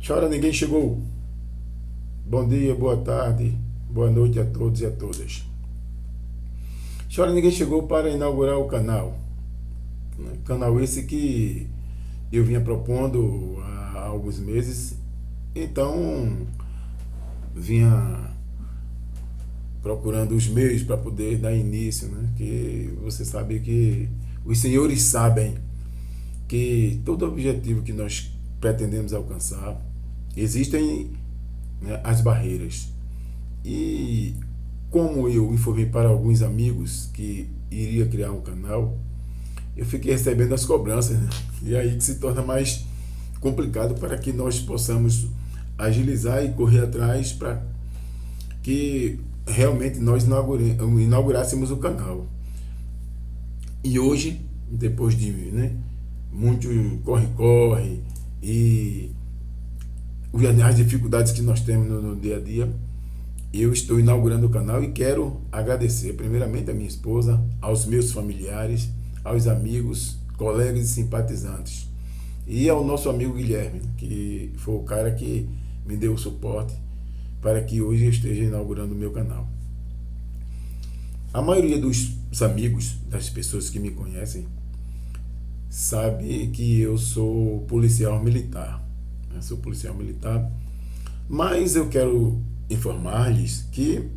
Chora, ninguém chegou. Bom dia, boa tarde, boa noite a todos e a todas. Chora, ninguém chegou para inaugurar o canal. Canal esse que eu vinha propondo há alguns meses. Então, vinha procurando os meios para poder dar início, né? Que você sabe que os senhores sabem que todo objetivo que nós pretendemos alcançar, existem, né, as barreiras. E como eu informei para alguns amigos que iria criar um canal, eu fiquei recebendo as cobranças, né? E aí que se torna mais complicado para que nós possamos agilizar e correr atrás para que realmente nós inaugurássemos o canal. E hoje, depois de, né, muito corre-corre e as dificuldades que nós temos no dia a dia, eu estou inaugurando o canal e quero agradecer primeiramente a minha esposa, aos meus familiares, aos amigos, colegas e simpatizantes. E ao nosso amigo Guilherme, que foi o cara que me deu o suporte para que hoje eu esteja inaugurando o meu canal. A maioria dos amigos, das pessoas que me conhecem, sabe que eu sou policial militar. Eu sou policial militar, mas eu quero informar-lhes que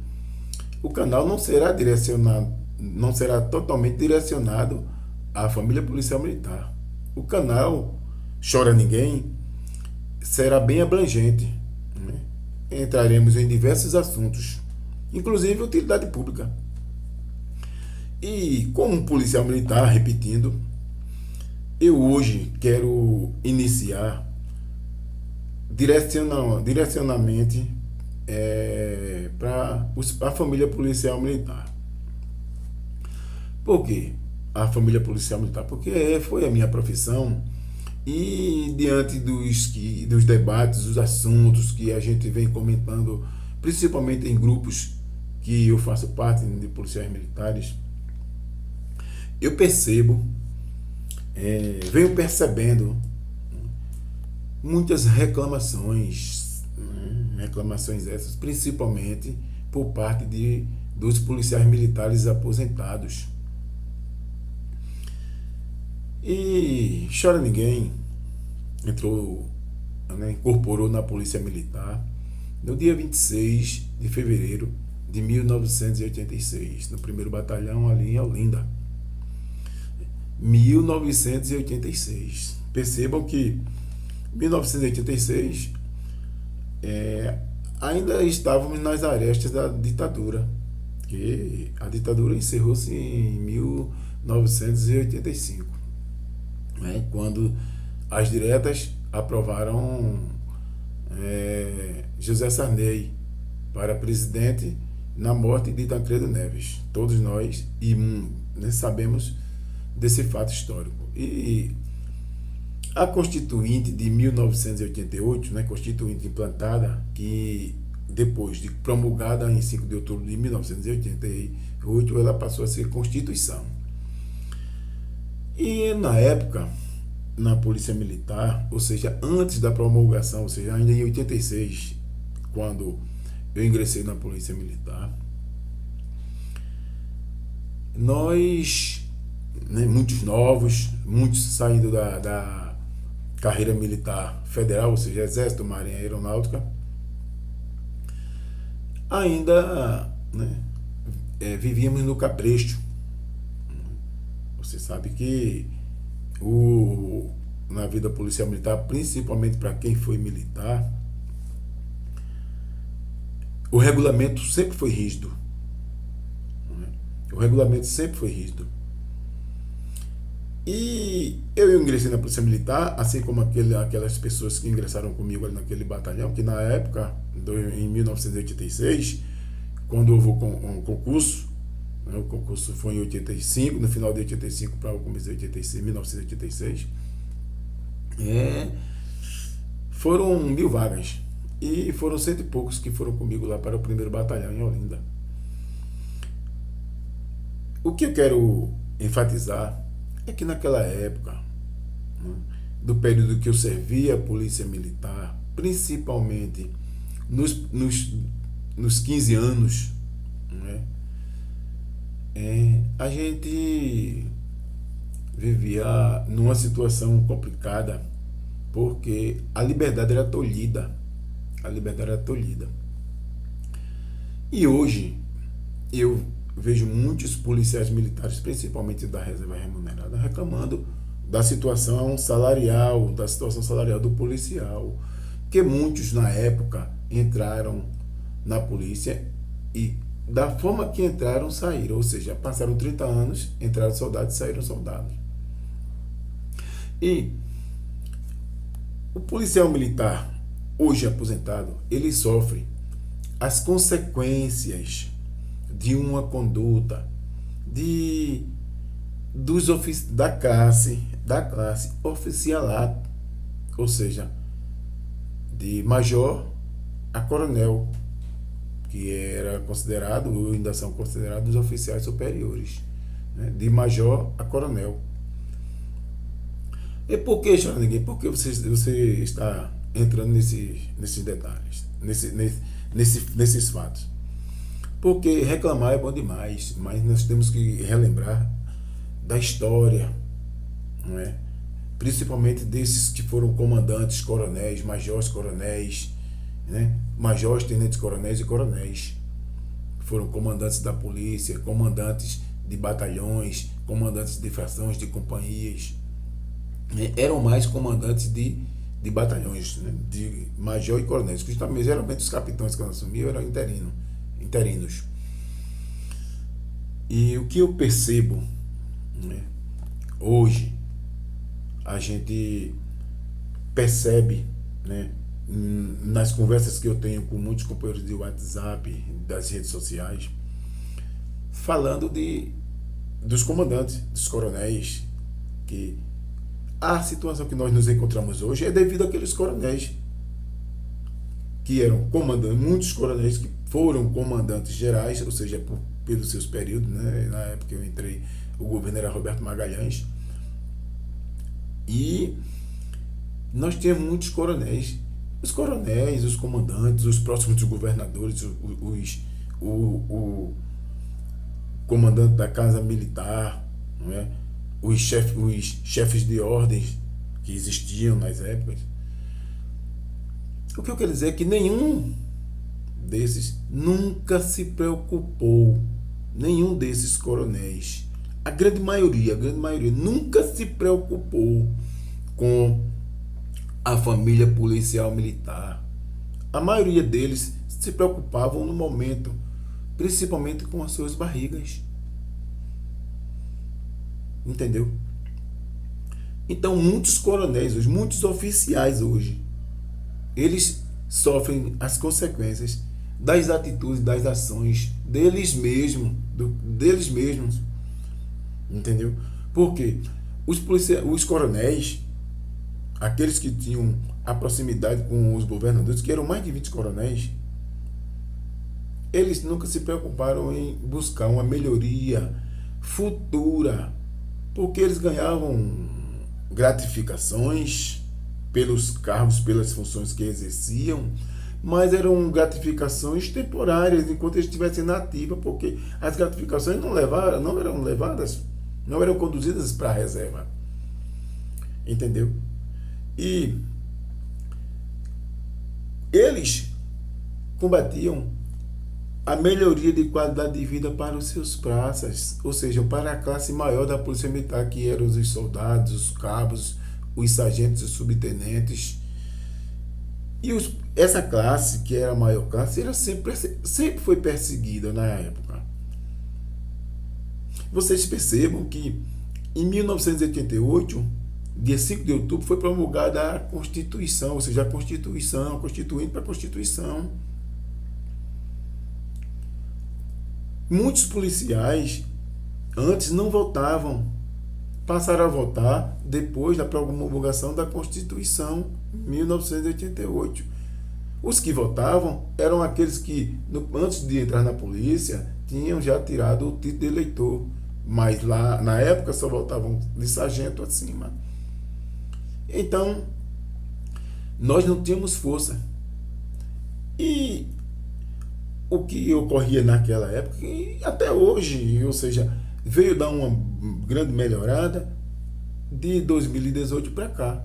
o canal não será direcionado, não será totalmente direcionado à família policial militar. O canal Chora Ninguém será bem abrangente, né? Entraremos em diversos assuntos, inclusive utilidade pública. E como policial militar, repetindo, eu hoje quero iniciar direcionamento para a família policial militar. Por quê? A família policial militar? Porque foi a minha profissão e diante dos debates, dos assuntos que a gente vem comentando, principalmente em grupos que eu faço parte de policiais militares, eu percebo, venho percebendo muitas reclamações, né? Reclamações essas, principalmente por parte dos policiais militares aposentados. E Chora Ninguém entrou, né, incorporou na Polícia Militar no dia 26 de fevereiro de 1986, no primeiro batalhão ali em Olinda. 1986. Percebam que 1986 ainda estávamos nas arestas da ditadura, que a ditadura encerrou-se em 1985, né, quando as diretas aprovaram José Sarney para presidente na morte de Tancredo Neves. Todos nós né, sabemos desse fato histórico. E a Constituinte de 1988, né, Constituinte implantada, que depois de promulgada em 5 de outubro de 1988, ela passou a ser Constituição. E na época, na Polícia Militar, ou seja, antes da promulgação, ou seja, ainda em 86, quando eu ingressei na Polícia Militar, nós, né, muitos novos, muitos saindo da carreira militar federal, ou seja, Exército, Marinha, Aeronáutica, ainda, né, vivíamos no cabresto. Você sabe que na vida policial militar, principalmente para quem foi militar, o regulamento sempre foi rígido. O regulamento sempre foi rígido. E eu ingressei na Polícia Militar, assim como aquelas pessoas que ingressaram comigo ali naquele batalhão, que na época, em 1986, quando houve um concurso, né, o concurso foi em 85, no final de 85 para o começo de 86, 1986, foram 1.000 vagas. E foram 100 e poucos que foram comigo lá para o primeiro batalhão em Olinda. O que eu quero enfatizar é que naquela época, né, do período que eu servia a Polícia Militar, principalmente nos 15 anos, né? A gente vivia numa situação complicada porque a liberdade era tolhida. A liberdade era tolhida. E hoje eu vejo muitos policiais militares, principalmente da reserva remunerada, reclamando da situação salarial, do policial, que muitos na época entraram na polícia e da forma que entraram, saíram, ou seja, passaram 30 anos, entraram soldados e saíram soldados. E o policial militar, hoje aposentado, ele sofre as consequências de uma conduta da classe oficialato, ou seja, de major a coronel, que era considerado, ou ainda são considerados os oficiais superiores, né? De major a coronel. E por que, Charlinguinho? Por que você está entrando nesses detalhes, nesses fatos? Porque reclamar é bom demais, mas nós temos que relembrar da história, não é? Principalmente desses que foram comandantes, coronéis, majores, coronéis, né? Majores, tenentes, coronéis e coronéis. Foram comandantes da polícia, comandantes de batalhões, comandantes de frações, de companhias. Eram mais comandantes de batalhões, né? De major e coronéis. Justamente, geralmente os capitães que assumiam eram interinos. E o que eu percebo, né, hoje, a gente percebe, né, nas conversas que eu tenho com muitos companheiros de WhatsApp, das redes sociais, falando dos comandantes, dos coronéis, que a situação que nós nos encontramos hoje é devido àqueles coronéis que eram comandantes, muitos coronéis que foram comandantes gerais, ou seja, pelos seus períodos, né? Na época que eu entrei, o governo era Roberto Magalhães, e nós tínhamos muitos coronéis, os comandantes, os próximos dos governadores, o comandante da Casa Militar, não é? Os chefes de ordens que existiam nas épocas. O que eu quero dizer é que nenhum desses nunca se preocupou, nenhum desses coronéis, a grande maioria nunca se preocupou com a família policial militar. A maioria deles se preocupavam no momento, principalmente com as suas barrigas. Entendeu? Então, muitos coronéis hoje, muitos oficiais hoje, eles sofrem as consequências das atitudes, das ações deles mesmos, entendeu? Porque os coronéis, aqueles que tinham a proximidade com os governadores, que eram mais de 20 coronéis, eles nunca se preocuparam em buscar uma melhoria futura, porque eles ganhavam gratificações pelos cargos, pelas funções que exerciam, mas eram gratificações temporárias enquanto eles estivessem na ativa, porque as gratificações não eram conduzidas para a reserva. Entendeu? E eles combatiam a melhoria de qualidade de vida para os seus praças, ou seja, para a classe maior da Polícia Militar, que eram os soldados, os cabos, os sargentos e subtenentes. E essa classe, que era a maior classe, era sempre foi perseguida na época. Vocês percebam que em 1988, dia 5 de outubro, foi promulgada a Constituição, ou seja, a Constituição, constituinte para a Constituição. Muitos policiais antes não votavam, passaram a votar depois da promulgação da Constituição em 1988. Os que votavam eram aqueles que, antes de entrar na polícia, tinham já tirado o título de eleitor, mas lá na época só votavam de sargento acima. Então, nós não tínhamos força. E o que ocorria naquela época, e até hoje, ou seja, veio dar uma grande melhorada de 2018 para cá.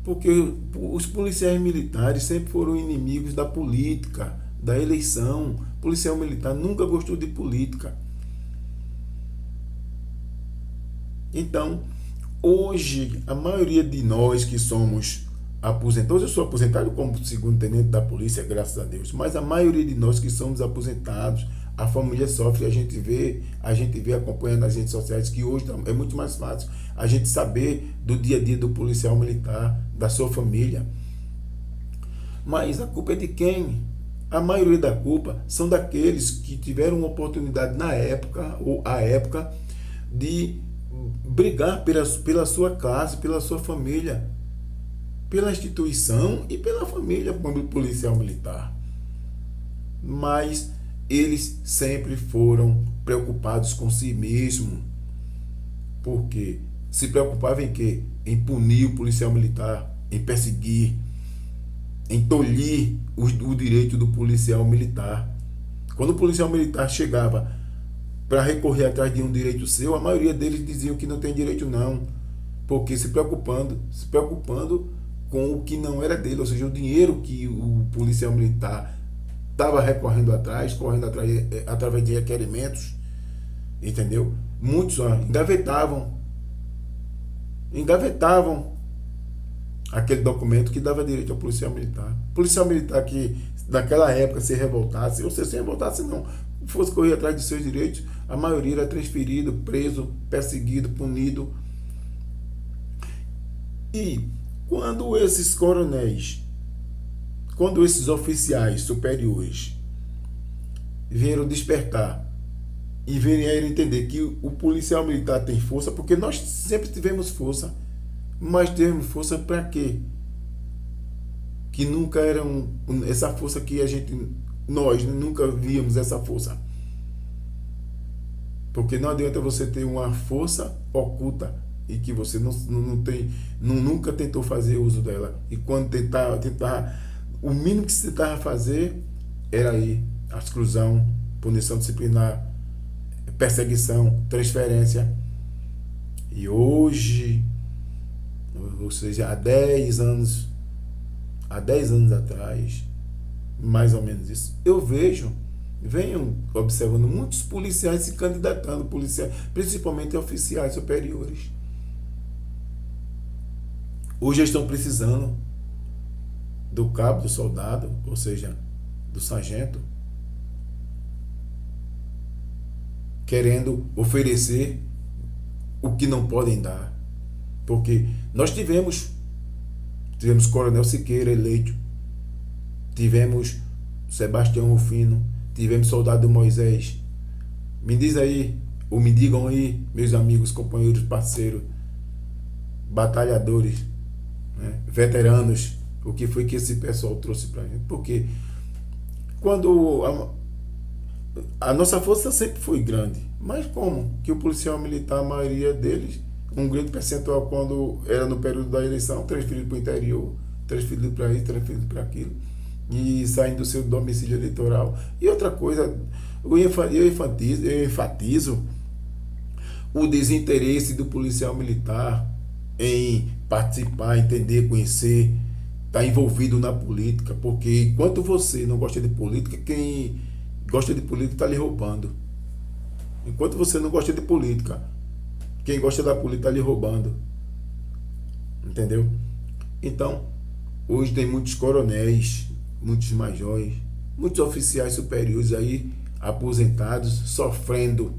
Porque os policiais militares sempre foram inimigos da política, da eleição. O policial militar nunca gostou de política. Então, hoje, a maioria de nós que somos aposentados, eu sou aposentado como segundo-tenente da polícia, graças a Deus, mas a maioria de nós que somos aposentados, a família sofre, a gente vê acompanhando nas redes sociais que hoje é muito mais fácil a gente saber do dia a dia do policial militar, da sua família. Mas a culpa é de quem? A maioria da culpa são daqueles que tiveram uma oportunidade na época, ou a época, de brigar pela sua classe, pela sua família, pela instituição e pela família policial militar. Mas eles sempre foram preocupados com si mesmo. Porque se preocupavam em quê? Em punir o policial militar, em perseguir, em tolir o direito do policial militar. Quando o policial militar chegava para recorrer atrás de um direito seu, a maioria deles diziam que não tem direito não, porque se preocupando com o que não era dele, ou seja, o dinheiro que o policial militar estava correndo atrás através de requerimentos, entendeu? Muitos engavetavam aquele documento que dava direito ao policial militar. Policial militar que naquela época se revoltasse, ou seja, se revoltasse não, fosse correr atrás de seus direitos, a maioria era transferido, preso, perseguido, punido. E quando esses coronéis, quando esses oficiais superiores vieram despertar e vieram entender que o policial militar tem força, porque nós sempre tivemos força, mas tivemos força para quê? Que nunca era essa força que nós nunca víamos essa força. Porque não adianta você ter uma força oculta e que você nunca tentou fazer uso dela. E quando tentar, o mínimo que se tentava fazer era aí a exclusão, punição disciplinar, perseguição, transferência. E hoje, ou seja, há 10 anos atrás, mais ou menos isso, eu venho observando muitos policiais se candidatando, principalmente oficiais superiores. Hoje eles estão precisando do cabo, do soldado, ou seja, do sargento, querendo oferecer o que não podem dar. Porque nós tivemos Coronel Siqueira eleito, tivemos Sebastião Rufino, tivemos Soldado Moisés. Me digam aí, meus amigos, companheiros, parceiros, batalhadores, né, veteranos, o que foi que esse pessoal trouxe pra gente. Porque quando a nossa força sempre foi grande, mas como que o policial militar, a maioria deles, um grande percentual, quando era no período da eleição, transferido para o interior, transferido para isso, transferido para aquilo, e saindo do seu domicílio eleitoral. E outra coisa, eu enfatizo o desinteresse do policial militar em participar, entender, conhecer, estar envolvido na política, porque enquanto você não gosta de política, quem gosta de política está lhe roubando. Enquanto você não gosta de política, quem gosta da política está lhe roubando. Entendeu? Então, hoje tem muitos coronéis, muitos majores, muitos oficiais superiores aí, aposentados, sofrendo.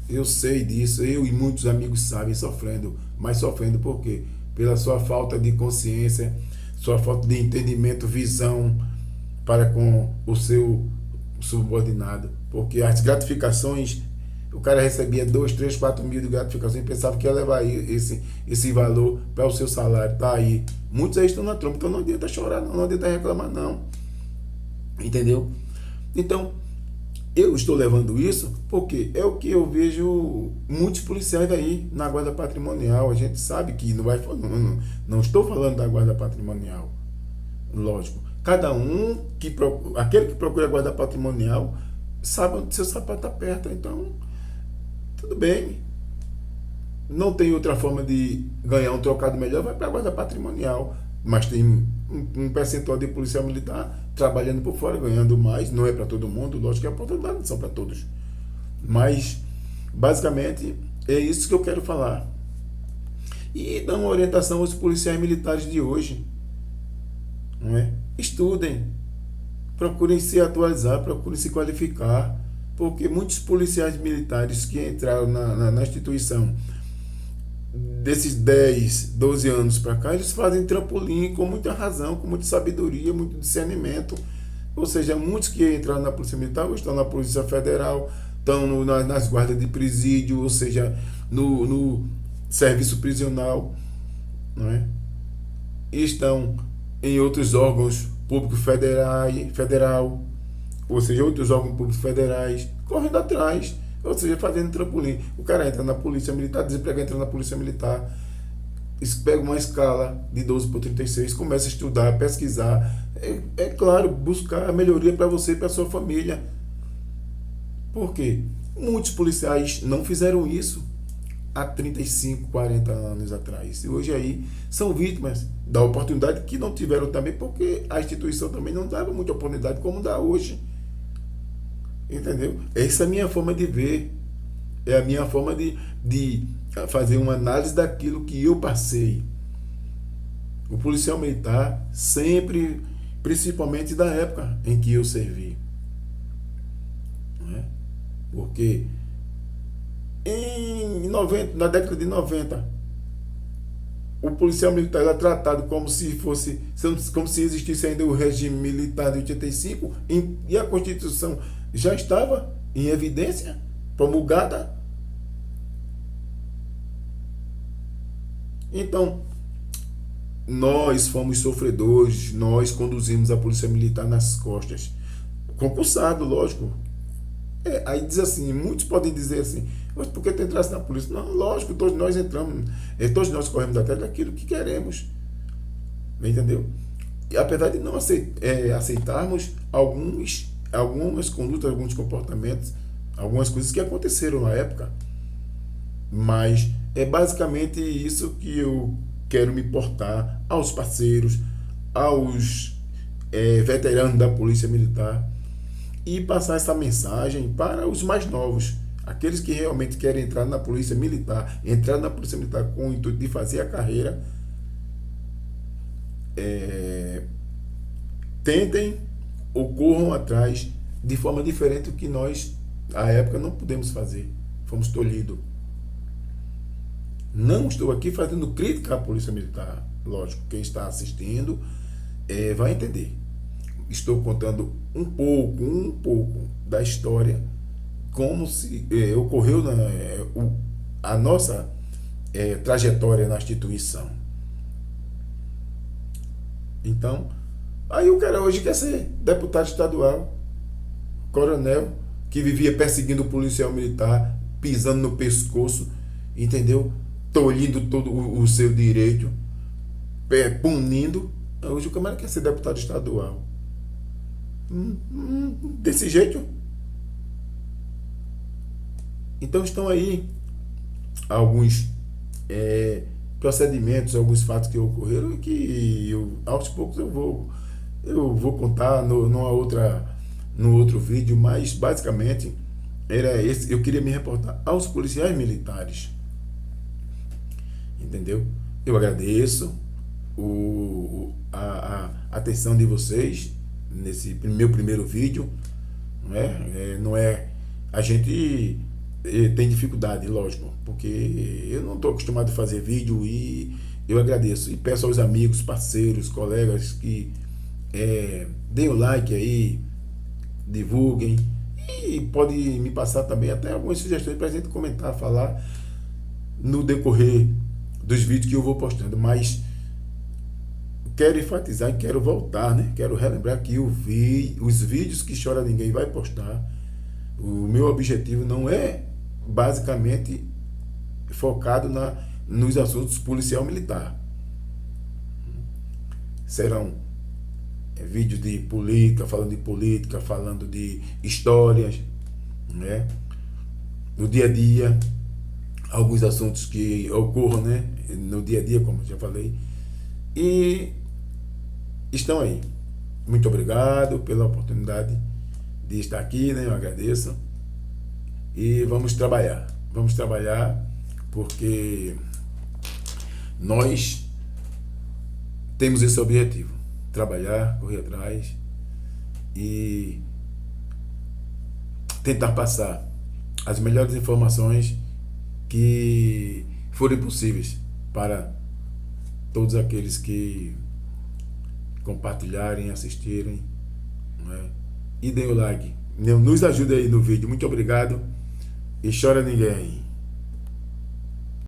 Eu sei disso, eu e muitos amigos sabem, sofrendo. Mas sofrendo por quê? Pela sua falta de consciência, sua falta de entendimento, visão para com o seu subordinado. Porque as gratificações, o cara recebia 2, 3, 4 mil de gratificação e pensava que ia levar esse valor para o seu salário. Tá aí. Muitos aí estão na tromba, então não adianta chorar, não adianta reclamar, não. Entendeu? Então, Eu estou levando isso porque é o que eu vejo muitos policiais aí na guarda patrimonial. A gente sabe que não vai, não estou falando da guarda patrimonial, lógico. Cada um aquele que procura a guarda patrimonial sabe onde seu sapato aperta. Então, tudo bem. Não tem outra forma de ganhar um trocado melhor, vai para a guarda patrimonial. Mas tem um percentual de policial militar trabalhando por fora, ganhando mais. Não é para todo mundo, lógico que a oportunidade não são para todos. Mas, basicamente, é isso que eu quero falar. E dar uma orientação aos policiais militares de hoje. Não é? Estudem, procurem se atualizar, procurem se qualificar, porque muitos policiais militares que entraram na instituição desses 10, 12 anos para cá, eles fazem trampolim com muita razão, com muita sabedoria, muito discernimento. Ou seja, muitos que entraram na Polícia Militar hoje estão na Polícia Federal, estão nas guardas de presídio, ou seja, no serviço prisional, não é? E estão em outros órgãos públicos federal, ou seja, outros órgãos públicos federais, correndo atrás, ou seja, fazendo trampolim. O cara entra na Polícia Militar, desempregado, entra na Polícia Militar, pega uma escala de 12 por 36, começa a estudar, pesquisar, é claro, buscar a melhoria para você e para sua família. Por quê? Muitos policiais não fizeram isso há 35, 40 anos atrás. E hoje aí são vítimas da oportunidade que não tiveram também, porque a instituição também não dava muita oportunidade como dá hoje. Entendeu? Essa é a minha forma de ver. É a minha forma de fazer uma análise daquilo que eu passei. O policial militar sempre, principalmente da época em que eu servi. Não é? Porque na década de 90, o policial militar era tratado como se existisse ainda o regime militar de 85 e a Constituição já estava em evidência, promulgada. Então, nós fomos sofredores, nós conduzimos a Polícia Militar nas costas. Concursado, lógico. Aí diz assim, muitos podem dizer assim, mas por que tu entraste na polícia? Não, lógico, todos nós entramos, todos nós corremos atrás daquilo que queremos. Entendeu? E apesar de não aceitarmos algumas condutas, alguns comportamentos, algumas coisas que aconteceram na época, mas é basicamente isso que eu quero me portar aos parceiros, aos veteranos da Polícia Militar, e passar essa mensagem para os mais novos, aqueles que realmente querem entrar na Polícia Militar com o intuito de fazer a carreira. Tentem ou corram atrás de forma diferente do que nós, à época, não pudemos fazer. Fomos tolhidos. Não estou aqui fazendo crítica à Polícia Militar. Lógico, quem está assistindo vai entender. Estou contando um pouco da história, como se ocorreu a nossa trajetória na instituição. Então, aí o cara hoje quer ser deputado estadual, coronel, que vivia perseguindo o policial militar, pisando no pescoço, entendeu? Tolhindo todo o seu direito, punindo. Hoje o camarada quer ser deputado estadual. Desse jeito. Então estão aí alguns procedimentos, alguns fatos que ocorreram e que aos poucos eu vou contar no outro vídeo, mas basicamente era esse. Eu queria me reportar aos policiais militares, entendeu? Eu agradeço a atenção de vocês nesse meu primeiro vídeo, não é a gente tem dificuldade, lógico, porque eu não estou acostumado a fazer vídeo, e eu agradeço e peço aos amigos, parceiros, colegas que deem o like aí, divulguem, e pode me passar também até algumas sugestões para a gente comentar, falar no decorrer dos vídeos que eu vou postando. Mas quero enfatizar e quero voltar, quero relembrar que os vídeos que Chora Ninguém vai postar O meu objetivo não é basicamente focado nos assuntos policial militar. Serão vídeos de política, falando de histórias, né? No dia a dia, alguns assuntos que ocorram, né? No dia a dia, como já falei. E estão aí. Muito obrigado pela oportunidade de estar aqui, né? Eu agradeço. E vamos trabalhar. Vamos trabalhar porque nós temos esse objetivo. Trabalhar, correr atrás e tentar passar as melhores informações que forem possíveis para todos aqueles que compartilharem, assistirem, né? E deem o like. Nos ajude aí no vídeo. Muito obrigado e chora ninguém.